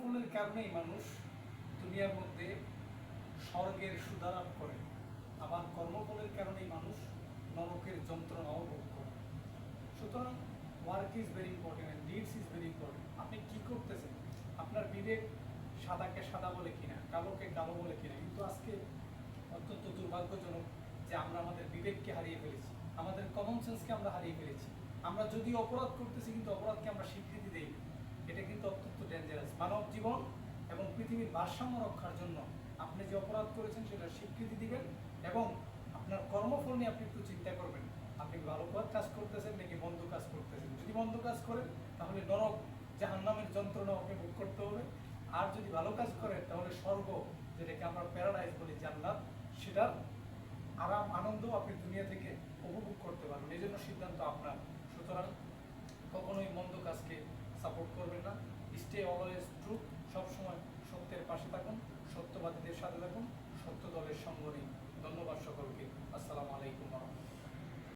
কর্মফলের কারণেই মানুষ দুনিয়ার মধ্যে স্বর্গের সুধালাভ করে, আবার কর্মফলের কারণেই মানুষ নরকের যন্ত্রণাও ভোগ করে। সুতরাং work is very important and deeds is very important. আপনি কী করতেছেন, আপনার বিবেক সাদাকে সাদা বলে কিনা, কালোকে কালো বলে কিনা। কিন্তু আজকে অত্যন্ত দুর্ভাগ্যজনক যে আমরা আমাদের বিবেককে হারিয়ে ফেলেছি, আমাদের কমন সেন্সকে আমরা হারিয়ে ফেলেছি। আমরা যদি অপরাধ করতেছি কিন্তু অপরাধকে আমরা স্বীকৃতি দেই না। এটা কিন্তু অত্যন্ত ডেঞ্জারাস। মানব জীবন এবং পৃথিবীর ভারসাম্য রক্ষার জন্য আপনি যে অপরাধ করেছেন সেটার স্বীকৃতি দিবেন এবং আপনার কর্মফল নিয়ে আপনি একটু চিন্তা করবেন। আপনি ভালো কাজ করতেছেন নাকি মন্দ কাজ করতেছেন। যদি মন্দ কাজ করেন তাহলে নরক জাহান্নামের যন্ত্রণা আপনি ভোগ করতে হবে, আর যদি ভালো কাজ করেন তাহলে স্বর্গ, যেটাকে আমরা প্যারাডাইস বলি, জান্নাত, সেটার আরাম আনন্দ আপনি দুনিয়া থেকে উপভোগ করতে পারবেন। এই জন্য সিদ্ধান্ত আপনার। সুতরাং কখনোই মন্দ কাজকে সাপোর্ট করবেন না। স্টে অলওয়েজ ট্রুথ, সবসময় সত্যের পাশে থাকুন, সত্যবাদীদের সাথে থাকুন, সত্য দলের সঙ্গ নিন।